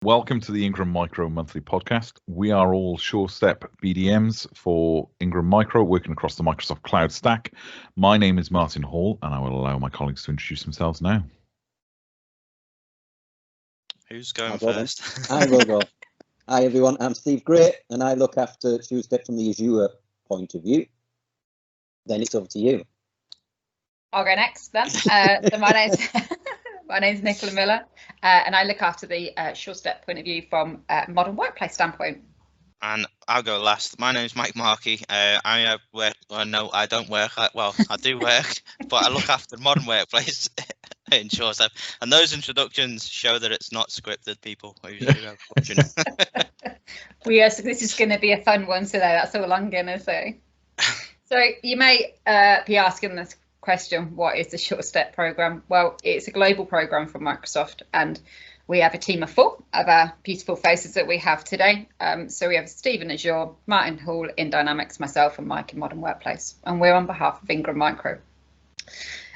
Welcome to the Ingram Micro Monthly Podcast. We are all SureStep BDMs for Ingram Micro, working across the Microsoft Cloud Stack. My name is Martyn Hall, and I will allow my colleagues to introduce themselves now. Who's going first? I will go. Hi everyone, I'm Steve Gray, and I look after SureStep from the Azure point of view. Then it's over to you. I'll go next then. So my name's Nicola Miller, and I look after the SureStep point of view from a modern workplace standpoint. And I'll go last. My name's Mike Markey. I work. Well, no, I don't work. Well, I do work, but I look after modern workplace in SureStep. And those introductions show that it's not scripted, people. This is going to be a fun one today. That's all I'm going to say. So you may be asking this question, what is the SureStep program? Well, it's a global program from Microsoft, and we have a team of 4 of our beautiful faces that we have today. So we have Steve in Azure, Martyn Hall in Dynamics, myself and Mike in Modern Workplace, and we're on behalf of Ingram Micro.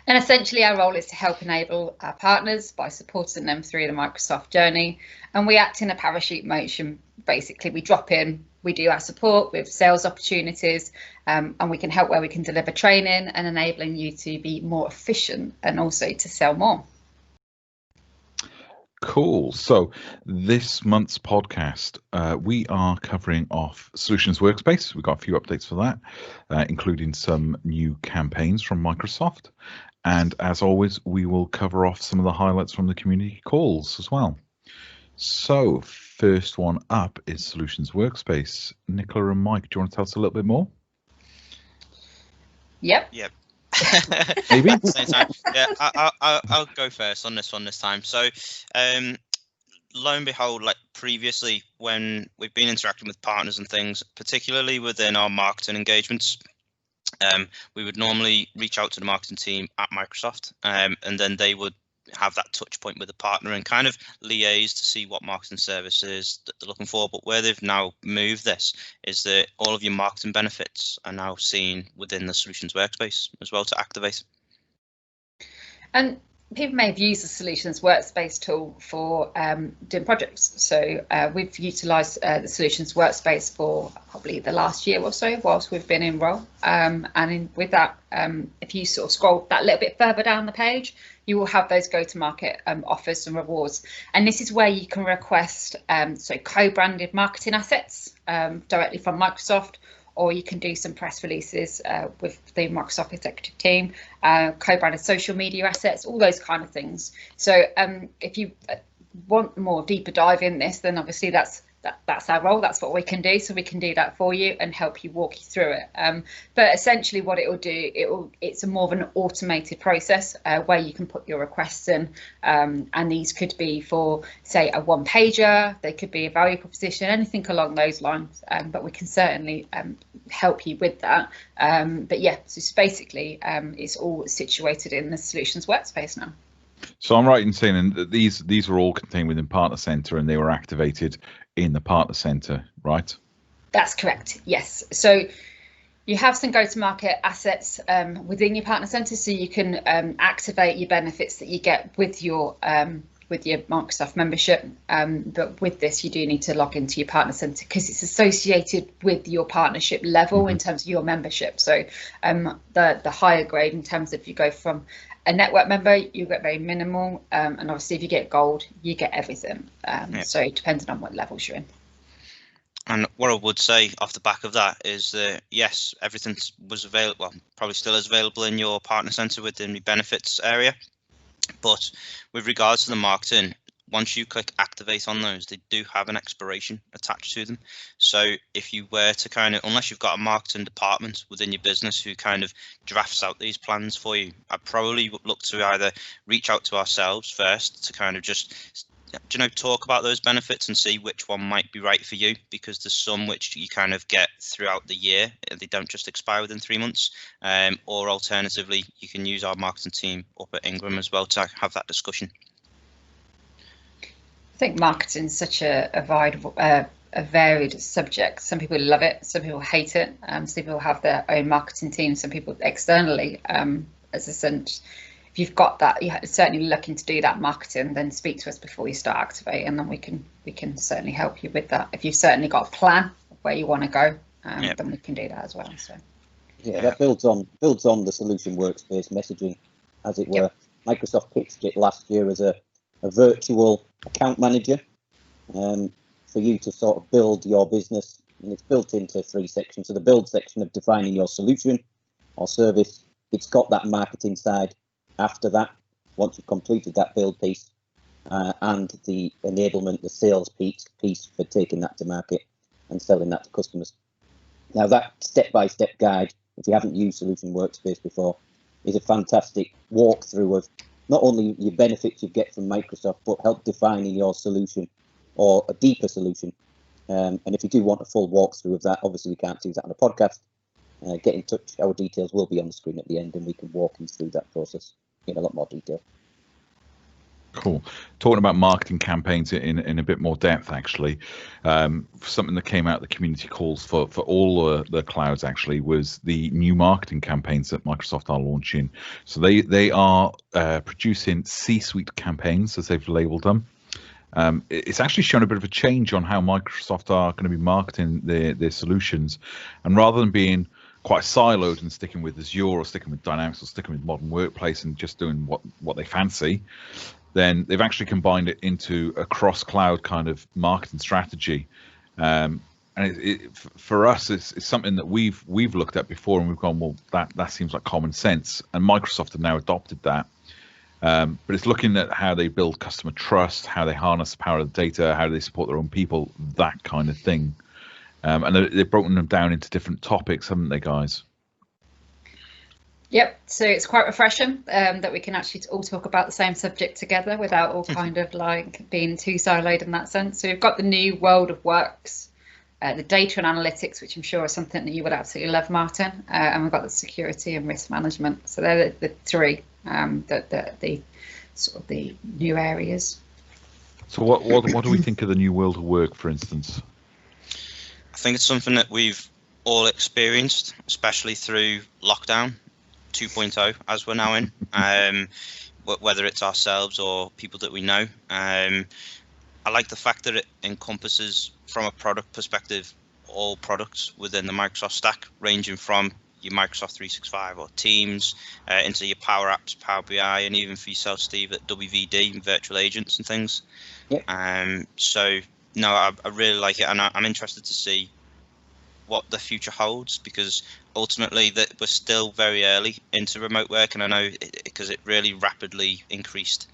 And essentially our role is to help enable our partners by supporting them through the Microsoft journey. And we act in a parachute motion. Basically, we drop in, we do our support with sales opportunities, and we can help where we can deliver training and enabling you to be more efficient and also to sell more. Cool. So this month's podcast, we are covering off Solutions Workspace. We've got a few updates for that, including some new campaigns from Microsoft. And as always, we will cover off some of the highlights from the community calls as well. So first one up is Solutions Workspace. Nicola and Mike, do you want to tell us a little bit more? Yep. Maybe. Same time. Yeah, I'll go first on this one this time. So, lo and behold, like previously, when we've been interacting with partners and things, particularly within our marketing engagements, we would normally reach out to the marketing team at Microsoft, and then they would have that touch point with the partner and kind of liaise to see what marketing services that they're looking for. But where they've now moved this is that all of your marketing benefits are now seen within the Solutions Workspace as well to activate. And people may have used the Solutions Workspace tool for doing projects. So we've utilised the Solutions Workspace for probably the last year or so whilst we've been in role. With that, if you sort of scroll that little bit further down the page, you will have those go-to-market offers and rewards. And this is where you can request co-branded marketing assets directly from Microsoft, or you can do some press releases with the Microsoft executive team, co-branded social media assets, all those kind of things. So if you want more deeper dive in this, then obviously that's our role. That's what we can do. So we can do that for you and help you walk you through it. But essentially what it will do, it's a more of an automated process where you can put your requests in, and these could be for, say, a one-pager, they could be a value proposition, anything along those lines. But we can certainly help you with that. But yeah, so it's basically it's all situated in the Solutions Workspace now. So I'm right in saying that these were all contained within Partner Center and they were activated in the Partner Center, right? That's correct, yes. So you have some go-to-market assets within your Partner Center, so you can activate your benefits that you get with your Microsoft membership. But with this, you do need to log into your Partner Center because it's associated with your partnership level in terms of your membership. So the higher grade in terms of if you go from a network member, you get very minimal, and obviously if you get gold, you get everything. So depending on what levels you're in. And what I would say off the back of that is that yes, everything was available, well, probably still is available in your Partner Center within the benefits area. But with regards to the marketing, once you click activate on those, they do have an expiration attached to them. So if you were to kind of, unless you've got a marketing department within your business who kind of drafts out these plans for you, I'd probably look to either reach out to ourselves first to kind of just, talk about those benefits and see which one might be right for you, because there's some which you kind of get throughout the year. They don't just expire within 3 months. Or alternatively, you can use our marketing team up at Ingram as well to have that discussion. I think marketing is such a varied subject. Some people love it, some people hate it. Some people have their own marketing team, some people externally. As I said, if you've got that, you're certainly looking to do that marketing, then speak to us before you start activating, and then we can certainly help you with that. If you've certainly got a plan of where you want to go, then we can do that as well. So yeah, that builds on the solution workspace messaging, as it were. Microsoft pitched it last year as a virtual account manager for you to sort of build your business, and it's built into 3 sections. So the build section of defining your solution or service, it's got that marketing side after that, once you've completed that build piece, and the enablement, the sales piece for taking that to market and selling that to customers. Now that step-by-step guide, if you haven't used Solution Workspace before, is a fantastic walkthrough of not only your benefits you get from Microsoft, but help defining your solution or a deeper solution. And if you do want a full walkthrough of that, obviously we can't do that on a podcast. Get in touch. Our details will be on the screen at the end, and we can walk you through that process in a lot more detail. Cool. Talking about marketing campaigns in a bit more depth, actually, something that came out of the community calls for all the clouds actually was the new marketing campaigns that Microsoft are launching. So they are producing C-suite campaigns, as they've labeled them. It's actually shown a bit of a change on how Microsoft are going to be marketing their solutions, and rather than being quite siloed and sticking with Azure or sticking with Dynamics or sticking with Modern Workplace and just doing what they fancy, then they've actually combined it into a cross-cloud kind of marketing strategy. And for us, it's something that we've looked at before, and we've gone, well, that seems like common sense, and Microsoft have now adopted that. But it's looking at how they build customer trust, how they harness the power of the data, how they support their own people, that kind of thing. And they've broken them down into different topics, haven't they, guys? Yep. So it's quite refreshing that we can actually all talk about the same subject together without all kind of like being too siloed in that sense. So we've got the new world of works, the data and analytics, which I'm sure is something that you would absolutely love, Martyn, and we've got the security and risk management. So they're the 3 the sort of the new areas. So what do we think of the new world of work, for instance? I think it's something that we've all experienced, especially through lockdown 2.0, as we're now in, whether it's ourselves or people that we know. I like the fact that it encompasses, from a product perspective, all products within the Microsoft stack, ranging from your Microsoft 365 or Teams into your Power Apps, Power BI, and even for yourself, Steve, at WVD and virtual agents and things. Yep. So no, I really like it, and I'm interested to see what the future holds, because ultimately that we're still very early into remote work, and I know because it really rapidly increased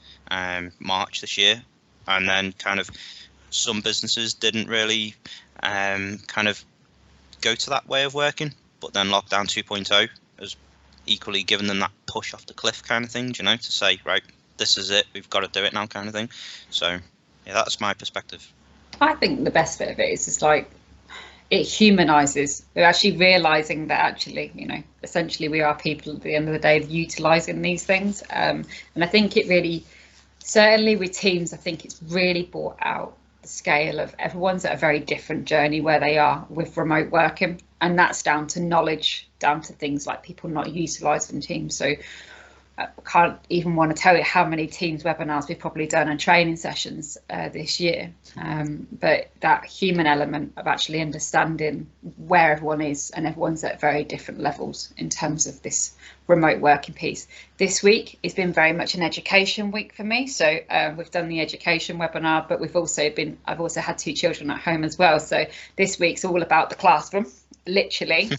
March this year, and then kind of some businesses didn't really kind of go to that way of working, but then lockdown 2.0 has equally given them that push off the cliff kind of thing, you know, to say, right, this is it, we've got to do it now kind of thing. So yeah, that's my perspective. I think the best bit of it is like it humanizes. We're actually realizing that actually, you know, essentially we are people at the end of the day utilizing these things. And I think it really, certainly with Teams, I think it's really brought out the scale of everyone's at a very different journey where they are with remote working. And that's down to knowledge, down to things like people not utilizing Teams. So I can't even want to tell you how many Teams webinars we've probably done and training sessions this year. But that human element of actually understanding where everyone is, and everyone's at very different levels in terms of this remote working piece. This week has been very much an education week for me. So we've done the education webinar, but I've also had 2 children at home as well. So this week's all about the classroom, literally,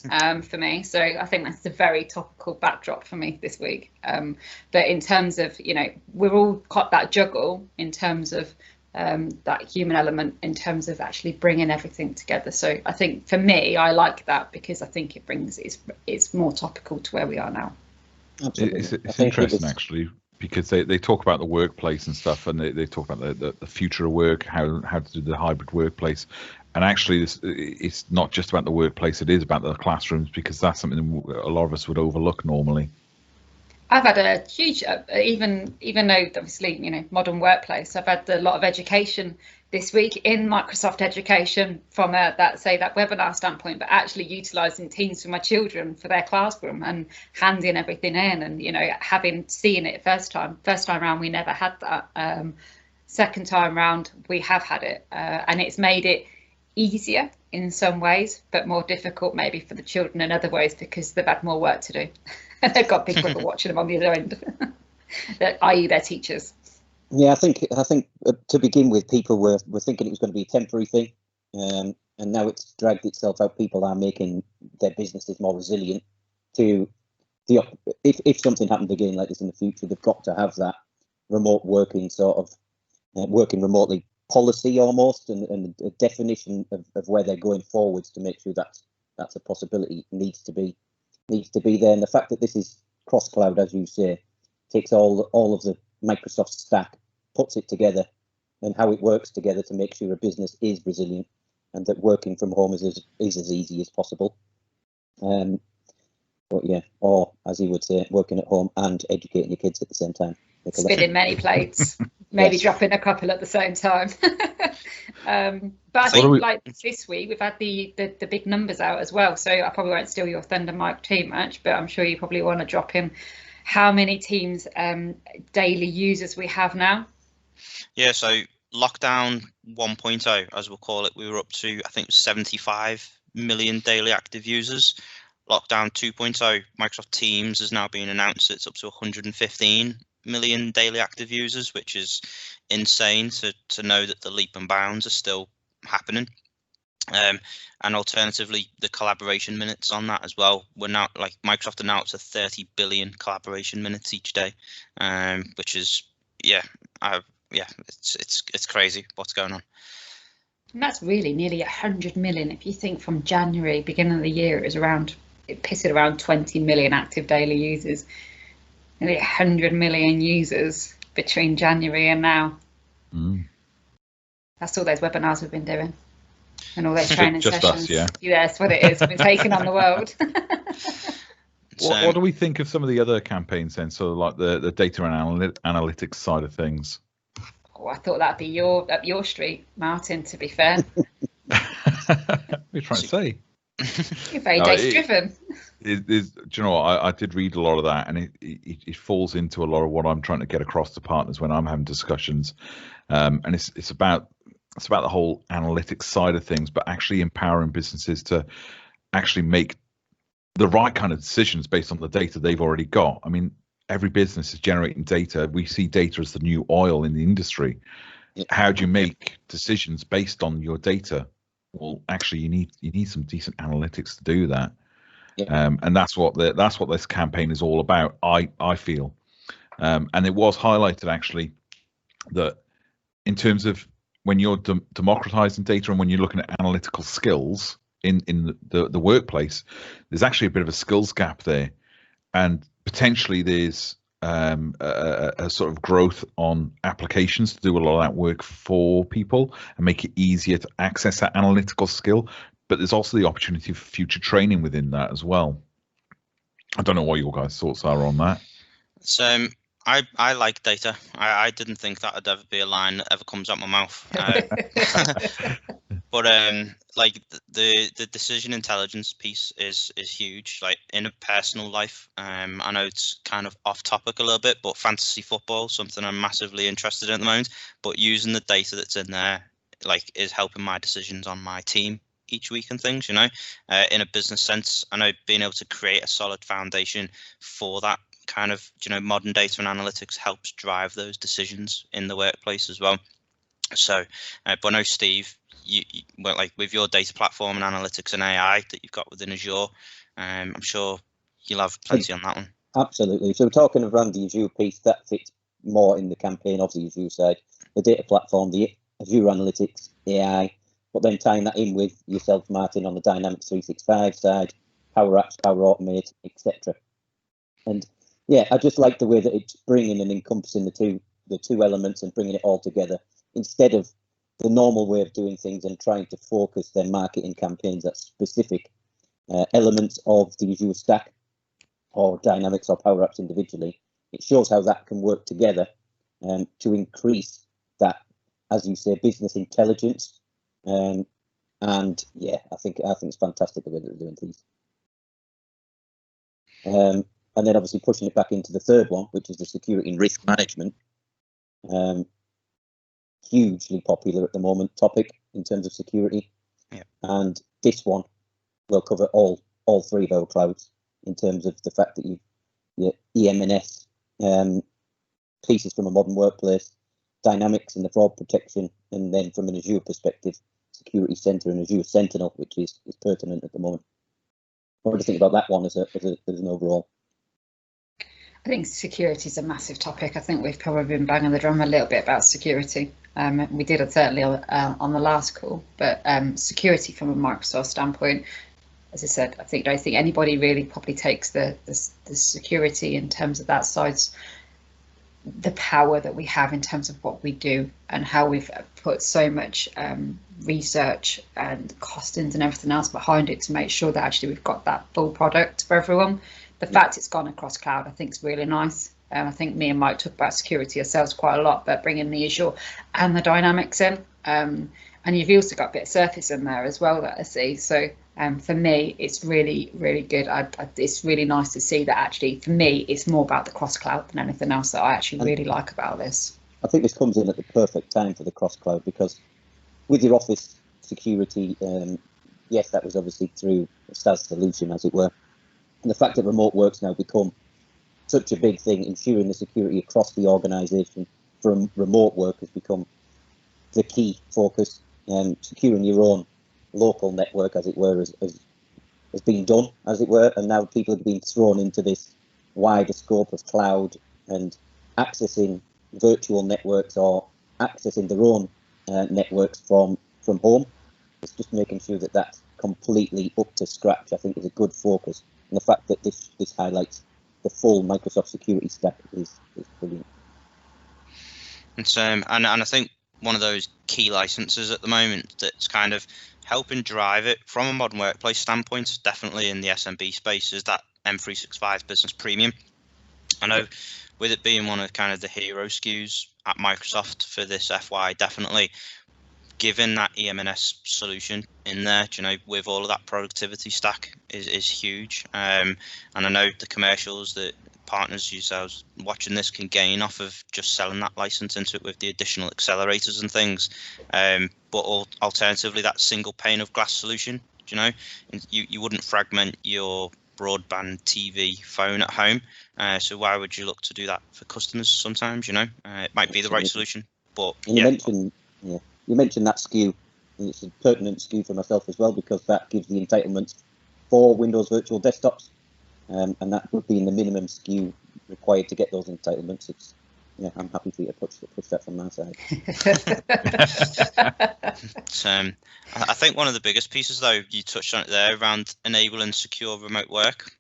for me. So I think that's a very topical backdrop for me this week. But in terms of, you know, we've all got that juggle in terms of that human element, in terms of actually bringing everything together. So I think for me, I like that because I think it brings it's more topical to where we are now. Absolutely. It's interesting actually, because they talk about the workplace and stuff, and they talk about the future of work, how to do the hybrid workplace. And actually, it's not just about the workplace, it is about the classrooms, because that's something a lot of us would overlook normally. I've had a huge, even though obviously, you know, modern workplace, I've had a lot of education this week in Microsoft Education from that webinar standpoint, but actually utilising Teams for my children for their classroom and handing everything in, and having seen it first time round we never had that. Second time round we have had it, and it's made it easier in some ways, but more difficult maybe for the children in other ways because they've had more work to do. And they've got Big Brother watching them on the other end, i.e. their teachers. Yeah, I think to begin with, people were thinking it was going to be a temporary thing, and now it's dragged itself out. People are making their businesses more resilient to if something happened again like this in the future, they've got to have that remote working sort of working remotely policy almost, and a definition of where they're going forwards to make sure that's a possibility needs to be there. And the fact that this is cross cloud, as you say, takes all of the Microsoft stack, puts it together, and how it works together to make sure a business is resilient and that working from home is as easy as possible. But yeah, or as he would say, working at home and educating your kids at the same time. Nicola. Spinning many plates, maybe Yes. dropping a couple at the same time. But I think like this week we've had the big numbers out as well, so I probably won't steal your thunder, Mike, too much, but I'm sure you probably want to drop in how many Teams daily users we have now. Yeah, so lockdown 1.0, as we'll call it, we were up to, I think it was 75 million daily active users. Lockdown 2.0, Microsoft Teams has now been announced. It's up to 115 million daily active users, which is insane to know that the leap and bounds are still happening. And alternatively, the collaboration minutes on that as well. We're now, like, Microsoft announced 30 billion collaboration minutes each day, which is it's crazy what's going on. And that's really nearly 100 million. If you think from January, beginning of the year, it pitted around 20 million active daily users. Nearly 100 million users between January and now. That's all those webinars we've been doing and all those training just sessions. Us, yeah. That's what it is. We've been taking on the world. What do we think of some of the other campaigns then? So like the data and analytics side of things. Oh, I thought that'd be up your street, Martyn, to be fair. What are you trying to say? You're very data driven. Do you know what? I did read a lot of that, and it falls into a lot of what I'm trying to get across to partners when I'm having discussions. And it's about the whole analytics side of things, but actually empowering businesses to actually make the right kind of decisions based on the data they've already got. I mean, every business is generating data. We see data as the new oil in the industry. How do you make decisions based on your data? Well, actually, you need some decent analytics to do that. Yeah. And that's what this campaign is all about. I feel, and it was highlighted actually that in terms of when you're democratizing data and when you're looking at analytical skills in the workplace, there's actually a bit of a skills gap there, and potentially there's a sort of growth on applications to do a lot of that work for people and make it easier to access that analytical skill. But there's also the opportunity for future training within that as well. I don't know what your guys' thoughts are on that. So I like data. I didn't think that would ever be a line that ever comes out my mouth. But like the decision intelligence piece is huge. Like in a personal life, I know it's kind of off topic a little bit, but fantasy football, something I'm massively interested in at the moment. But using the data that's in there, like, is helping my decisions on my team each week and things, in a business sense. I know being able to create a solid foundation for that kind of, modern data and analytics helps drive those decisions in the workplace as well. So, but I know, Steve, you well, like with your data platform and analytics and AI that you've got within Azure, I'm sure you'll have plenty on that one. Absolutely. So talking around the Azure piece, that fits more in the campaign of the Azure side, the data platform, the Azure analytics, AI, but then tying that in with yourself, Martyn, on the Dynamics 365 side, Power Apps, Power Automate, etc. And yeah, I just like the way that it's bringing and encompassing the two elements and bringing it all together instead of the normal way of doing things and trying to focus their marketing campaigns at specific elements of the Azure stack or Dynamics or Power Apps individually. It shows how that can work together to increase that as you say, business intelligence. And yeah, I think it's fantastic the way that they're doing things. And then obviously pushing it back into the third one, which is the security and risk management. Hugely popular at the moment topic in terms of security. Yeah. And this one will cover all three of our clouds in terms of the fact that your EM&S pieces from a modern workplace, Dynamics and the fraud protection, and then from an Azure perspective, Security Center and Azure Sentinel, which is pertinent at the moment. What do you think about that one as an overall? I think security is a massive topic. I think we've probably been banging the drum a little bit about security. We did it certainly on the last call, but security from a Microsoft standpoint, as I said, I don't think anybody really probably takes the security in terms of that side's the power that we have in terms of what we do and how we've put so much research and costings and everything else behind it to make sure that actually we've got that full product for everyone. The fact it's gone across cloud, I think is really nice. I think me and Mike talk about security ourselves quite a lot, but bringing the Azure and the Dynamics in. And you've also got a bit of Surface in there as well that I see. So for me, it's really, really good. It's really nice to see that actually, for me, it's more about the cross-cloud than anything else that I actually really like about this. I think this comes in at the perfect time for the cross-cloud, because with your Office security, yes, that was obviously through a SaaS solution, as it were. And the fact that remote work's now become such a big thing, ensuring the security across the organisation from remote work has become the key focus. Securing your own local network, as it were, has been done, as it were, and now people have been thrown into this wider scope of cloud and accessing virtual networks or accessing their own networks from home. It's just making sure that that's completely up to scratch, I think, is a good focus. And the fact that this highlights the full Microsoft security stack is brilliant. And I think one of those key licenses at the moment that's kind of helping drive it from a modern workplace standpoint, definitely in the SMB space, is that M365 Business Premium. I know with it being one of kind of the hero SKUs at Microsoft for this FY, definitely given that EM&S solution in there, with all of that productivity stack is huge. And I know the commercials that partners yourselves watching this can gain off of just selling that license into it with the additional accelerators and things. But alternatively, that single pane of glass solution, you wouldn't fragment your broadband, TV, phone at home. So why would you look to do that for customers sometimes? It might be the right solution, but you mentioned that SKU, and it's a pertinent SKU for myself as well, because that gives the entitlements for Windows virtual desktops, and that would be in the minimum SKU required to get those entitlements. I'm happy for you to push that from my side. I think one of the biggest pieces, though, you touched on it there, around enabling secure remote work.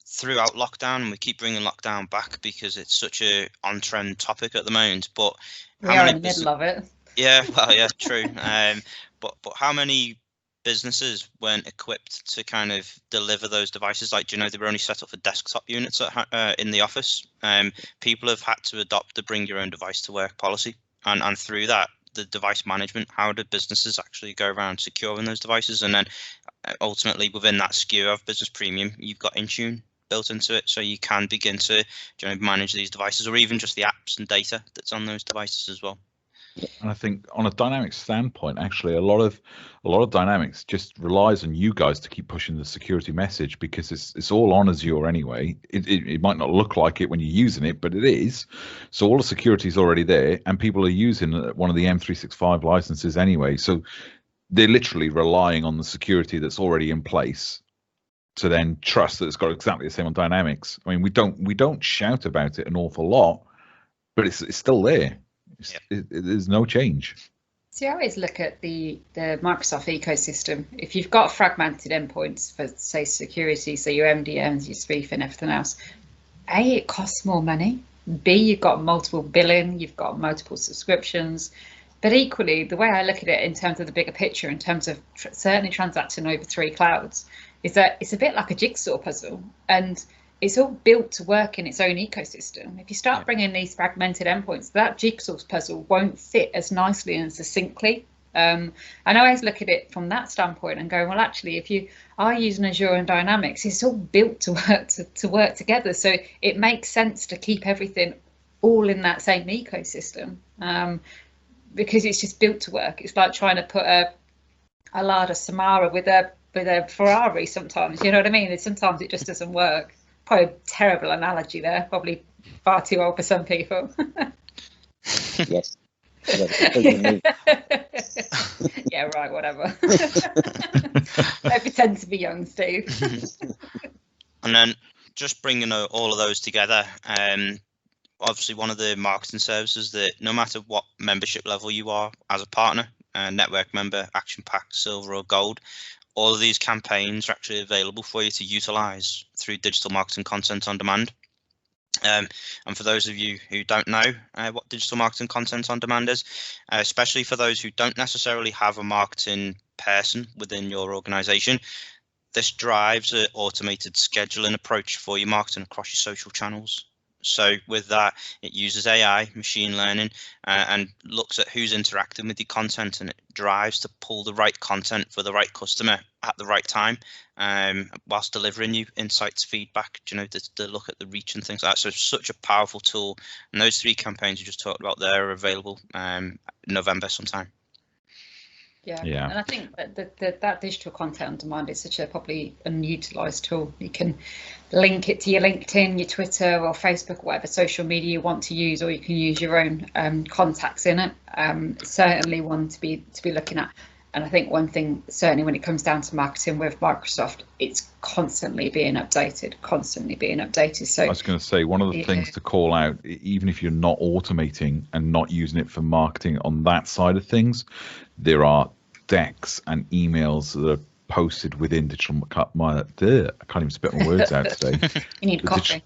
Throughout lockdown, and we keep bringing lockdown back because it's such a on-trend topic at the moment. But we are in the middle of it. Yeah, well, yeah, true. But how many businesses weren't equipped to kind of deliver those devices? Like, they were only set up for desktop units in the office. People have had to adopt the bring your own device to work policy, and through that, the device management. How do businesses actually go around securing those devices? And then ultimately, within that SKU of Business Premium, you've got Intune built into it, so you can begin to manage these devices, or even just the apps and data that's on those devices as well. And I think on a Dynamics standpoint, actually, a lot of Dynamics just relies on you guys to keep pushing the security message, because it's all on Azure anyway. It might not look like it when you're using it, but it is. So all the security is already there, and people are using one of the M365 licenses anyway. So they're literally relying on the security that's already in place to then trust that it's got exactly the same on Dynamics. I mean, we don't shout about it an awful lot, but it's still there. There's no change. So I always look at the Microsoft ecosystem. If you've got fragmented endpoints for, say, security, so your MDMs, your Spoof and everything else, A, it costs more money. B, you've got multiple billing, you've got multiple subscriptions. But equally, the way I look at it in terms of the bigger picture, in terms of certainly transacting over 3 clouds, is that it's a bit like a jigsaw puzzle. And it's all built to work in its own ecosystem. If you start bringing these fragmented endpoints, that jigsaw puzzle won't fit as nicely and succinctly. And I always look at it from that standpoint and go, well, actually, if you are using Azure and Dynamics, it's all built to work together. So it makes sense to keep everything all in that same ecosystem, because it's just built to work. It's like trying to put a Lada Samara with a Ferrari sometimes, you know what I mean? Sometimes it just doesn't work. Probably a terrible analogy there, probably far too old for some people. Yes. Yeah, right, whatever. Don't pretend to be young, Steve. And then just bringing all of those together, obviously one of the marketing services that no matter what membership level you are as a partner, network member, action pack, silver or gold, all of these campaigns are actually available for you to utilize through digital marketing content on demand. And for those of you who don't know what digital marketing content on demand is, especially for those who don't necessarily have a marketing person within your organization, this drives an automated scheduling approach for your marketing across your social channels. So with that, it uses AI, machine learning, and looks at who's interacting with your content, and it drives to pull the right content for the right customer at the right time, whilst delivering you insights, feedback, to look at the reach and things like that. So it's such a powerful tool. And those 3 campaigns you just talked about there are available November sometime. Yeah, and I think that digital content on demand is such a probably unutilized tool. You can link it to your LinkedIn, your Twitter or Facebook, whatever social media you want to use, or you can use your own contacts in it. Certainly one to be looking at. And I think one thing, certainly when it comes down to marketing with Microsoft, it's constantly being updated. So I was going to say, one of the things to call out, even if you're not automating and not using it for marketing on that side of things, there are decks and emails that are posted within digital. I can't even spit my words out today. You need coffee.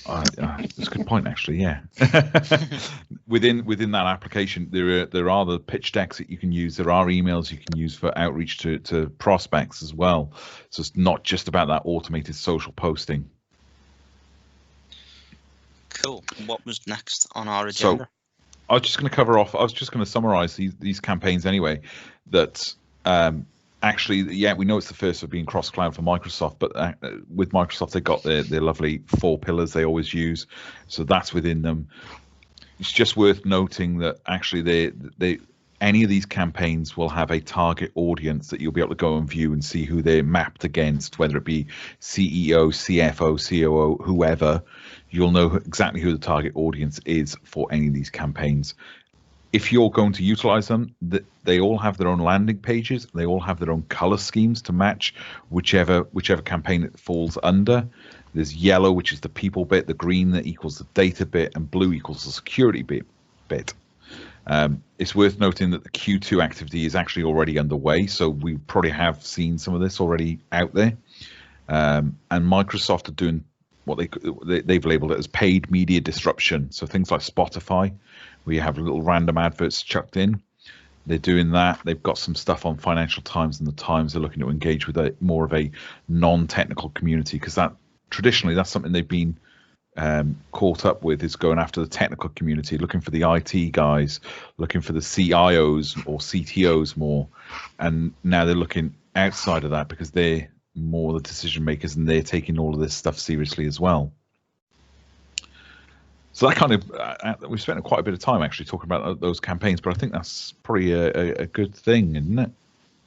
That's a good point, actually. Yeah. within that application, there are the pitch decks that you can use. There are emails you can use for outreach to prospects as well. So it's not just about that automated social posting. Cool. What was next on our agenda? So I was just going to cover off. I was just going to summarize these campaigns anyway. That actually, yeah, we know it's the first of being cross-cloud for Microsoft, but with Microsoft, they've got their lovely 4 pillars they always use. So that's within them. It's just worth noting that actually any of these campaigns will have a target audience that you'll be able to go and view and see who they're mapped against, whether it be CEO, CFO, COO, whoever. You'll know exactly who the target audience is for any of these campaigns. If you're going to utilize them, they all have their own landing pages. They all have their own color schemes to match whichever campaign it falls under. There's yellow, which is the people bit, the green that equals the data bit, and blue equals the security bit. It's worth noting that the Q2 activity is actually already underway, so we probably have seen some of this already out there. And Microsoft are doing what they've labeled it as paid media disruption. So things like Spotify, where you have little random adverts chucked in. They're doing that. They've got some stuff on Financial Times, and the Times are looking to engage with more of a non-technical community, because traditionally that's something they've been caught up with, is going after the technical community, looking for the IT guys, looking for the CIOs or CTOs more. And now they're looking outside of that because they're more the decision makers and they're taking all of this stuff seriously as well. So that kind of, we've spent quite a bit of time actually talking about those campaigns, but I think that's probably a good thing, isn't it?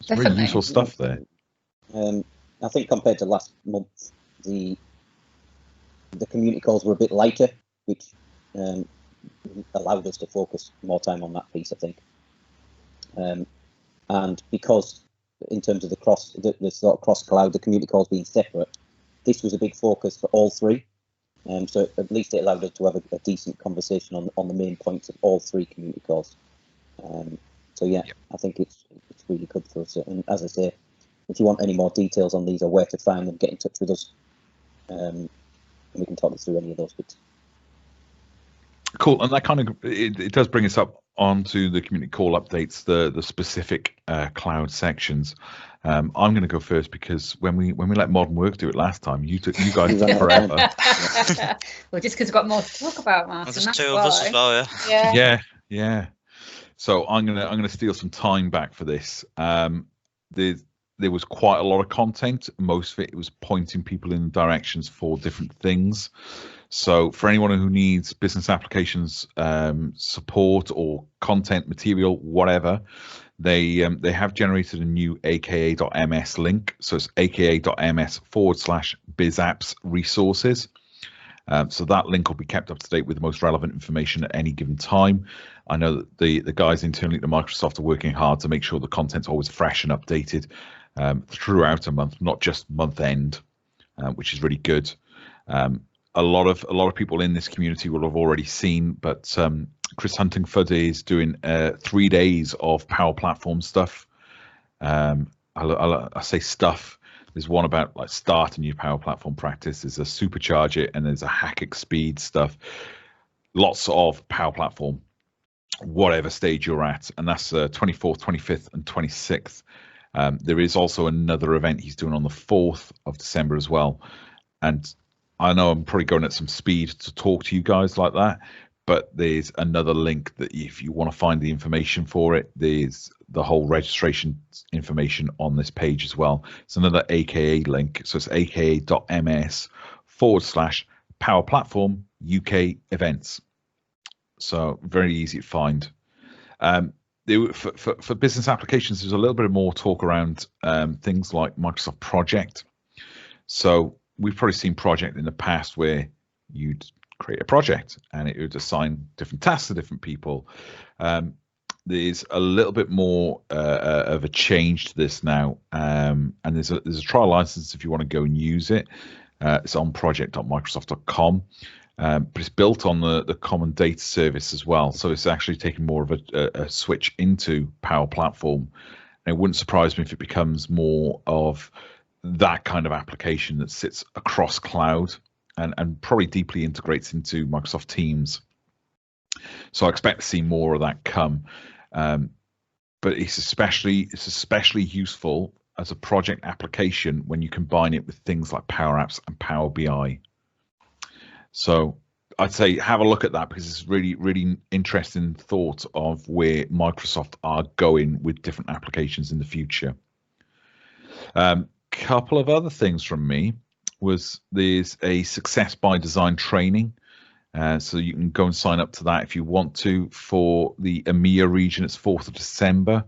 It's really useful stuff there. I think compared to last month, the community calls were a bit lighter, which allowed us to focus more time on that piece, I think. And because in terms of the sort of cross-cloud, the community calls being separate, this was a big focus for all 3. So at least it allowed us to have a decent conversation on the main points of all 3 community calls. So yeah, yep. I think it's really good for us. And as I say, if you want any more details on these or where to find them, get in touch with us, and we can talk you through any of those bits. Cool, and that kind of it does bring us up onto the community call updates, the specific cloud sections. I'm going to go first because when we let Modern Work do it last time, you guys took forever. Well, just because we've got more to talk about, Martyn. There's That's two why. of us as well, yeah. Yeah. So I'm gonna steal some time back for this. There was quite a lot of content. Most of it was pointing people in directions for different things. So for anyone who needs business applications support or content material, whatever, they have generated a new aka.ms link. So it's aka.ms/bizapps resources. So that link will be kept up to date with the most relevant information at any given time. I know that the guys internally at Microsoft are working hard to make sure the content's always fresh and updated throughout a month, not just month end, which is really good. A lot of people in this community will have already seen, but Chris Huntingford is doing 3 days of Power Platform stuff. I say stuff. There's one about like starting your Power Platform practice. There's a supercharge it, and there's a hack it speed stuff. Lots of Power Platform, whatever stage you're at, and that's 24th, 25th, and 26th. There is also another event he's doing on the 4th of December as well. And I know I'm probably going at some speed to talk to you guys like that, but there's another link that if you want to find the information for it, there's the whole registration information on this page as well. It's another AKA link. So it's aka.ms/Power Platform UK events. So very easy to find. For business applications, there's a little bit more talk around things like Microsoft Project. So we've probably seen Project in the past where you'd create a project and it would assign different tasks to different people. There's a little bit more of a change to this now, and there's a trial license if you want to go and use it. It's on project.microsoft.com, but it's built on the Common Data Service as well. So it's actually taking more of a switch into Power Platform. And it wouldn't surprise me if it becomes more of that kind of application that sits across cloud and probably deeply integrates into Microsoft Teams. So I expect to see more of that come. But it's especially useful as a project application when you combine it with things like Power Apps and Power BI. So I'd say have a look at that because it's really, really interesting thought of where Microsoft are going with different applications in the future. Couple of other things from me was there's a Success by Design training. So you can go and sign up to that if you want to. For the EMEA region, it's 4th of December.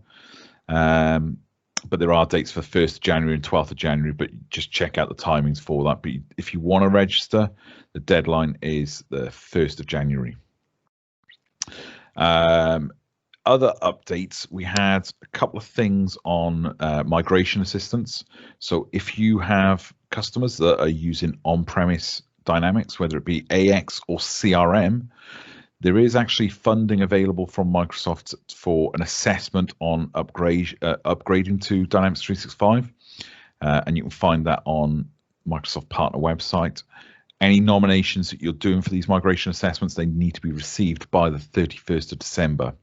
But there are dates for 1st of January and 12th of January, but just check out the timings for that. But if you want to register, the deadline is the 1st of January. Other updates, we had a couple of things on migration assistance. So if you have customers that are using on-premise Dynamics, whether it be AX or CRM, there is actually funding available from Microsoft for an assessment on upgrading to Dynamics 365, and you can find that on Microsoft Partner website. Any nominations that you're doing for these migration assessments, they need to be received by the 31st of December.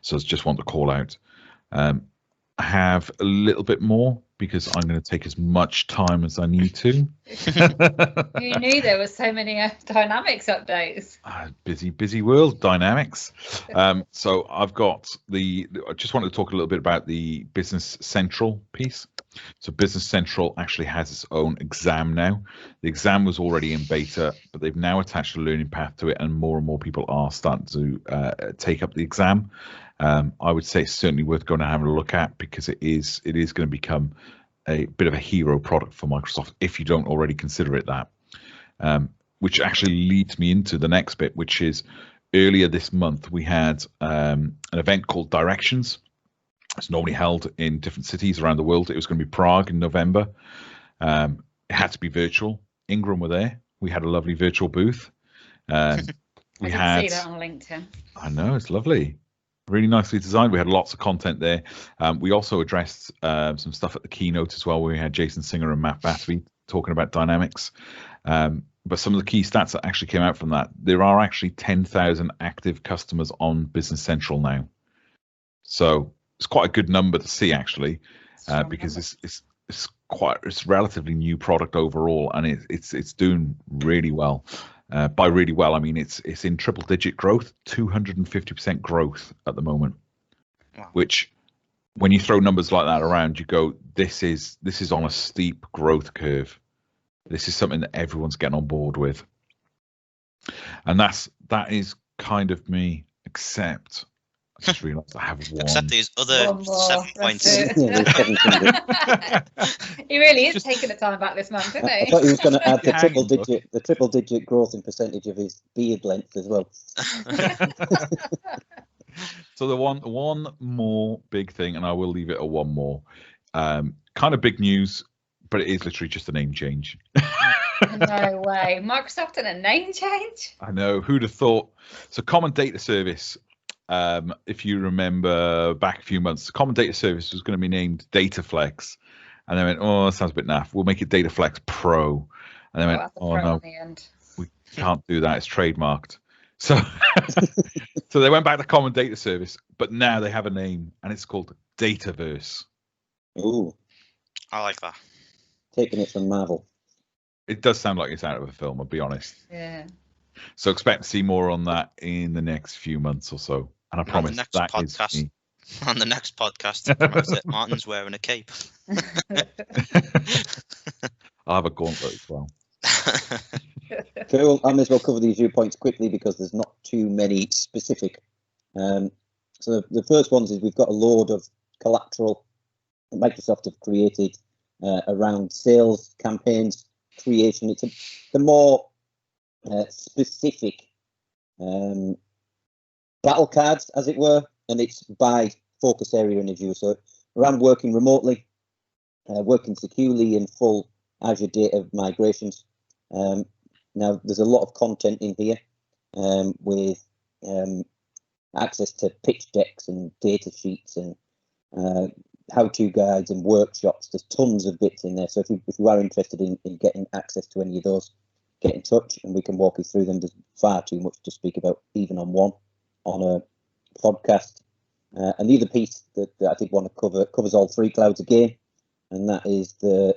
So I just want to call out. I have a little bit more because I'm going to take as much time as I need to. You knew there were so many Dynamics updates. Busy world, Dynamics. So I've got I just wanted to talk a little bit about the Business Central piece. So Business Central actually has its own exam now. The exam was already in beta, but they've now attached a learning path to it, and more people are starting to take up the exam. I would say it's certainly worth going to have a look at because it is going to become a bit of a hero product for Microsoft if you don't already consider it that. Which actually leads me into the next bit, which is earlier this month we had an event called Directions. It's normally held in different cities around the world. It was going to be Prague in November. It had to be virtual. Ingram were there. We had a lovely virtual booth. I did see that on LinkedIn. I know, it's lovely. Really nicely designed. We had lots of content there. We also addressed some stuff at the keynote as well, where we had Jason Singer and Matt Battery talking about Dynamics. But some of the key stats that actually came out from that, there are actually 10,000 active customers on Business Central now. So it's quite a good number to see, actually. because it's relatively new product overall, and it's doing really well. By really well, I mean it's in triple digit growth, 250% growth at the moment. Wow. Which, when you throw numbers like that around, you go, this is on a steep growth curve. This is something that everyone's getting on board with, and that is kind of me. Except I just realised I have one. Except these other One more, 7 points. He really is taking the time back this month, isn't I he? thought he was going to add the Hang triple digit growth in percentage of his beard length as well. So the one more big thing, and I will leave it at one more. Kind of big news, but it is literally just a name change. No way. Microsoft and a name change? I know, who'd have thought? So Common Data Service, if you remember back a few months, Common Data Service was going to be named DataFlex, and they went, oh, that sounds a bit naff. We'll make it DataFlex Pro. And they went, oh no, we can't do that. It's trademarked. So so they went back to Common Data Service, but now they have a name, and it's called Dataverse. Ooh, I like that. taking it from Marvel. It does sound like it's out of a film, I'll be honest. Yeah. So expect to see more on that in the next few months or so. And I promise that is me. On the next podcast, Martyn's wearing a cape. I'll have a gauntlet as well. Cool. I may as well cover these viewpoints quickly because there's not too many specific. So the first ones is we've got a load of collateral that Microsoft have created around sales campaigns creation. It's the more specific battle cards, as it were, and it's by focus area in Azure. So around working remotely, working securely in full Azure data migrations. Now, there's a lot of content in here with access to pitch decks and data sheets and how-to guides and workshops. There's tons of bits in there. So if you are interested in getting access to any of those, get in touch and we can walk you through them. There's far too much to speak about, even on a podcast. And the other piece that I did want to cover covers all three clouds again, and that is the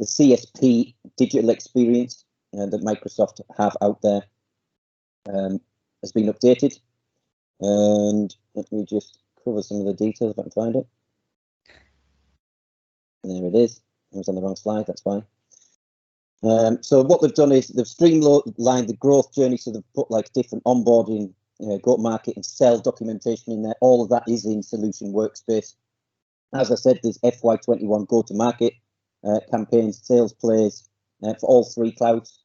CSP digital experience that Microsoft have out there has been updated. And let me just cover some of the details if I can find it. There it is. I was on the wrong slide, that's fine. So what they've done is they've streamlined the growth journey, so they've put like different onboarding, go-to-market and sell documentation in there. All of that is in Solution Workspace. As I said, there's FY21 go-to-market campaigns, sales plays for all three clouds.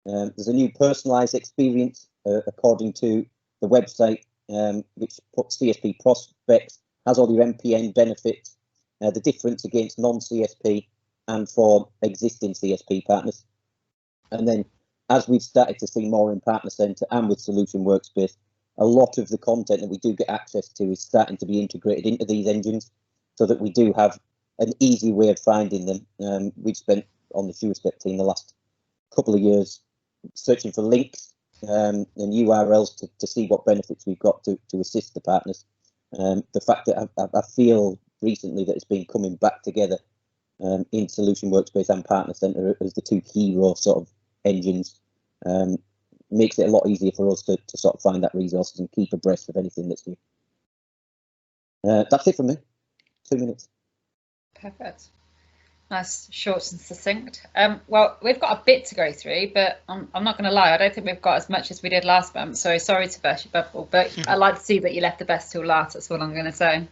There's a new personalized experience according to the website, which puts CSP prospects, has all your MPN benefits, the difference against non-CSP and for existing CSP partners. And then as we've started to see more in Partner Center and with Solution Workspace, a lot of the content that we do get access to is starting to be integrated into these engines so that we do have an easy way of finding them. We've spent on the SureStep team the last couple of years searching for links and URLs to see what benefits we've got to assist the partners. The fact that I feel recently that it's been coming back together in Solution Workspace and Partner Center as the two hero sort of engines makes it a lot easier for us to sort of find that resources and keep abreast of anything that's new. That's it from me. 2 minutes. Perfect. Nice, short and succinct. Well, we've got a bit to go through, but I'm not going to lie, I don't think we've got as much as we did last month. So sorry to burst your bubble, but I like to see that you left the best till last. That's what I'm going to say.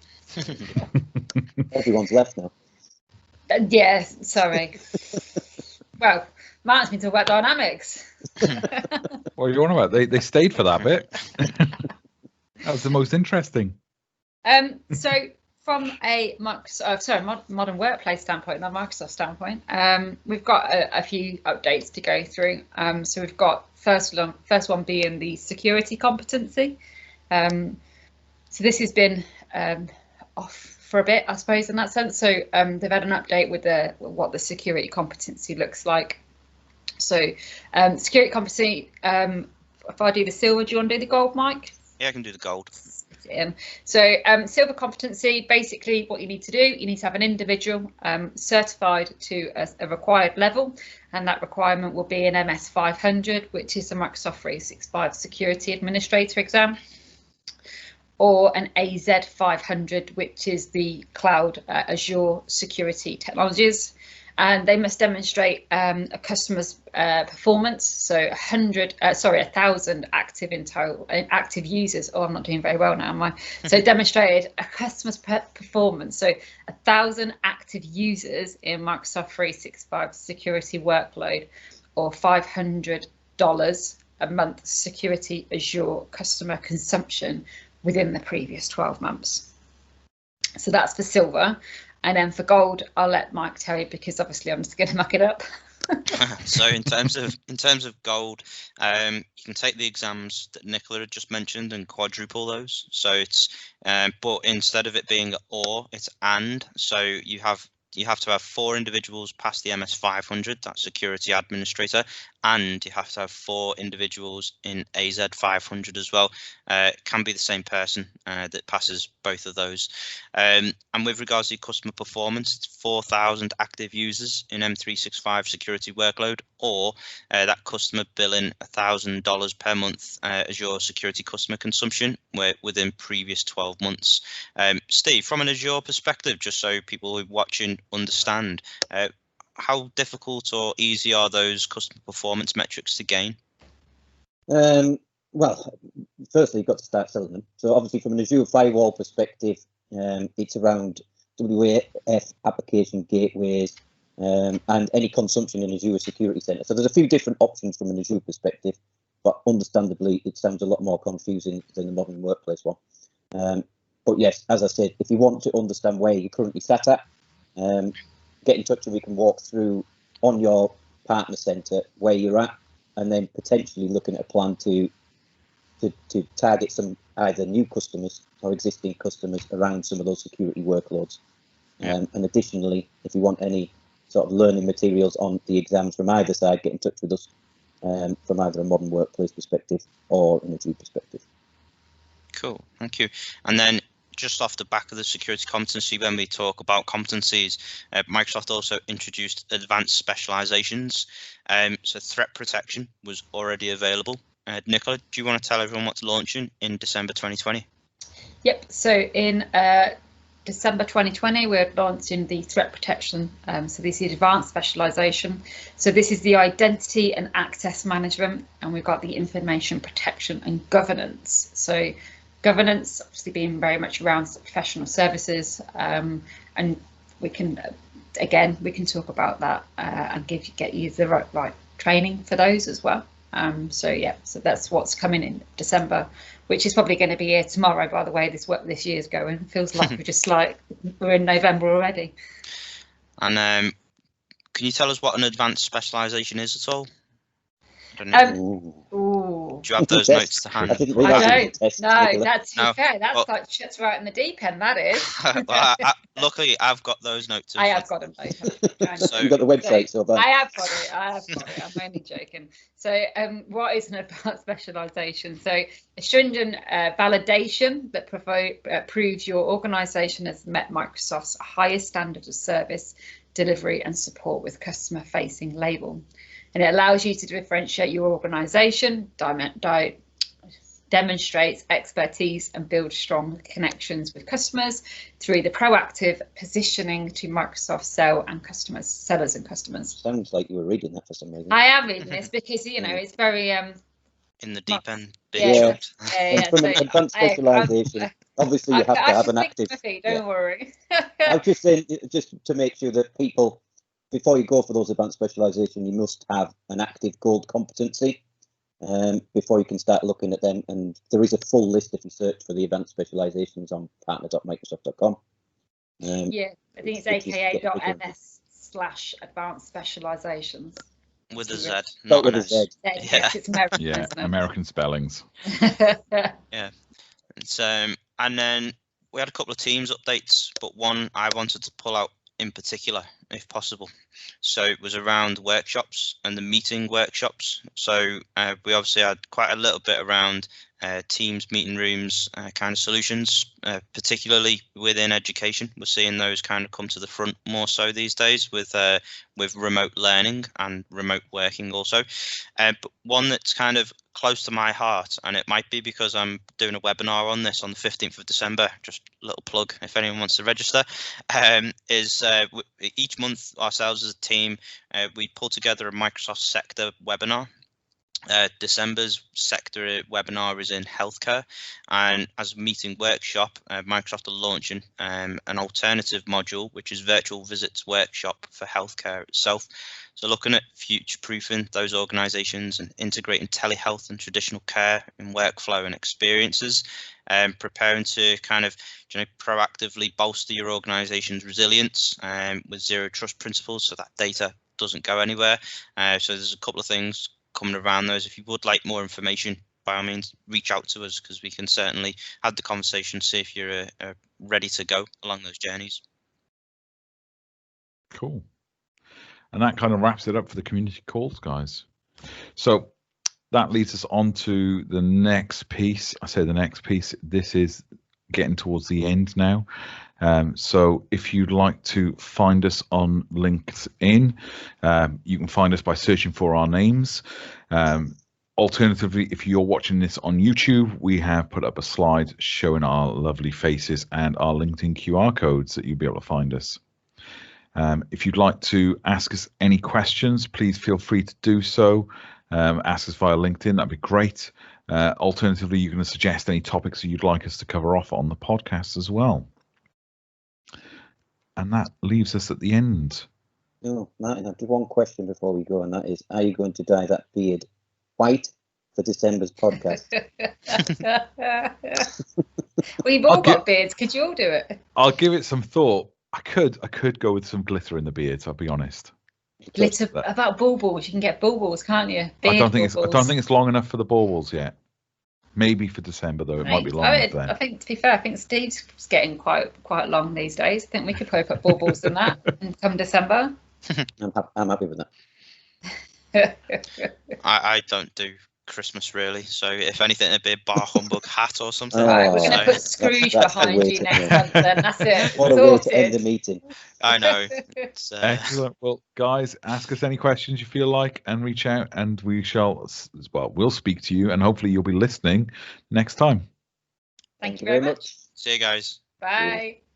Everyone's left now. Yeah, sorry. Well, Martyn's been talking about dynamics. What are you on about? They stayed for that bit. That was the most interesting. So from a modern workplace standpoint, not Microsoft standpoint, we've got a few updates to go through. So we've got first one being the security competency. So this has been off for a bit, I suppose, in that sense. So they've had an update with what the security competency looks like. So security competency, if I do the silver, do you want to do the gold, Mike? Yeah, I can do the gold. in. So silver competency, basically what you need to do, you need to have an individual certified to a required level, and that requirement will be an MS 500, which is the Microsoft 365 Security Administrator exam, or an AZ 500, which is the Cloud Azure Security Technologies. And they must demonstrate a customer's performance. So 1,000 active users. Oh, I'm not doing very well now, am I? So demonstrated a customer's performance. So 1,000 active users in Microsoft 365 security workload, or $500 a month security Azure customer consumption within the previous 12 months. So that's for silver. And then for gold, I'll let Mike tell you, because obviously I'm just going to muck it up. So in terms of gold, you can take the exams that Nicola had just mentioned and quadruple those. So it's but instead of it being or, it's and. So you have to have 4 individuals pass the MS 500, that security administrator, and you have to have 4 individuals in AZ 500 as well. It can be the same person that passes both of those. And with regards to customer performance, it's 4,000 active users in M365 security workload, or that customer billing $1,000 per month as your security customer consumption within previous 12 months. Steve, from an Azure perspective, just so people who are watching understand, how difficult or easy are those customer performance metrics to gain? Well, firstly, you've got to start selling them. So obviously from an Azure firewall perspective, it's around WAF application gateways and any consumption in Azure Security Center. So there's a few different options from an Azure perspective, but understandably, it sounds a lot more confusing than the modern workplace one. But yes, as I said, if you want to understand where you're currently sat at, get in touch and we can walk through on your partner center where you're at, and then potentially looking at a plan to target some either new customers or existing customers around some of those security workloads. And additionally, if you want any sort of learning materials on the exams from either side, get in touch with us from either a modern workplace perspective or an Azure perspective. Cool, thank you. And then just off the back of the security competency, when we talk about competencies, Microsoft also introduced advanced specializations. So threat protection was already available. Nicola, do you want to tell everyone what's launching in December 2020? Yep, so in December 2020, we're launching the threat protection. So this is advanced specialization. So this is the identity and access management, and we've got the information protection and governance. So governance obviously being very much around professional services, and we can talk about that and get you the right training for those as well. So yeah, so that's what's coming in December, which is probably going to be here tomorrow. By the way, this year's going, feels like we're in November already. And can you tell us what an advanced specialization is at all? I don't know. Do you have those notes to hand? I don't. No, that's fair. That's like shit's right in the deep end. That is. Well, luckily, I've got those notes. I have got them. So you've got the website, so I have got it. I'm only joking. So, what is an advanced specialization? So, a stringent validation that proves your organization has met Microsoft's highest standard of service, delivery, and support with customer-facing label. And it allows you to differentiate your organization, demonstrates expertise, and build strong connections with customers through the proactive positioning to Microsoft sellers and customers. Sounds like you were reading that for some reason. I am reading this because it's very in the deep end. From an advanced specialization, obviously you have to have an active. Don't worry. I'm just saying, just to make sure that people, before you go for those advanced specialization, you must have an active gold competency before you can start looking at them. And there is a full list if you search for the advanced specializations on partner.microsoft.com. Yeah, I think it's aka.ms/advanced specializations. With a Z, not with an a S. Z. Yeah, it's American, Yeah, isn't it? American spellings. Yeah. It's, and then we had a couple of Teams updates, but one I wanted to pull out in particular if possible. So it was around workshops and the meeting workshops. So we obviously had quite a little bit around Teams, meeting rooms, kind of solutions, particularly within education. We're seeing those kind of come to the front more so these days with remote learning and remote working also. But one that's kind of close to my heart, and it might be because I'm doing a webinar on this on the 15th of December, just a little plug if anyone wants to register, is each month ourselves as a team, we pull together a Microsoft sector webinar. December's sector webinar is in healthcare, and as a meeting workshop, Microsoft are launching an alternative module, which is virtual visits workshop for healthcare itself. So looking at future-proofing those organisations and integrating telehealth and traditional care in workflow and experiences, preparing to kind of proactively bolster your organisation's resilience with zero trust principles, so that data doesn't go anywhere. So there's a couple of things coming around those. If you would like more information, by all means reach out to us, because we can certainly have the conversation, see if you're ready to go along those journeys. Cool. And that kind of wraps it up for the community calls, guys. So that leads us on to the next piece. I say the next piece, this is getting towards the end now. So if you'd like to find us on LinkedIn, you can find us by searching for our names. Alternatively, if you're watching this on YouTube, we have put up a slide showing our lovely faces and our LinkedIn QR codes that you'll be able to find us. If you'd like to ask us any questions, please feel free to do so. Ask us via LinkedIn, that'd be great. Alternatively, you can suggest any topics that you'd like us to cover off on the podcast as well. And that leaves us at the end. No, Martyn, I have one question before we go, and that is, are you going to dye that beard white for December's podcast? We've all got beards. Could you all do it? I'll give it some thought. I could go with some glitter in the beard, I'll be honest. Glitter about baubles. You can get baubles, can't you? I don't think it's long enough for the baubles yet. Maybe for December though, it might be long enough then. I think, to be fair, I think Steve's getting quite long these days. I think we could probably put baubles in that and come December. I'm happy with that. I don't do Christmas really, so if anything, it'd be a bar humbug hat or something. Right, we're going to put Scrooge behind you next month. Then that's it. What a way to end the meeting. I know. Excellent. Well, guys, ask us any questions you feel like, and reach out, and we'll speak to you, and hopefully you'll be listening next time. Thank you very much. See you guys. Bye.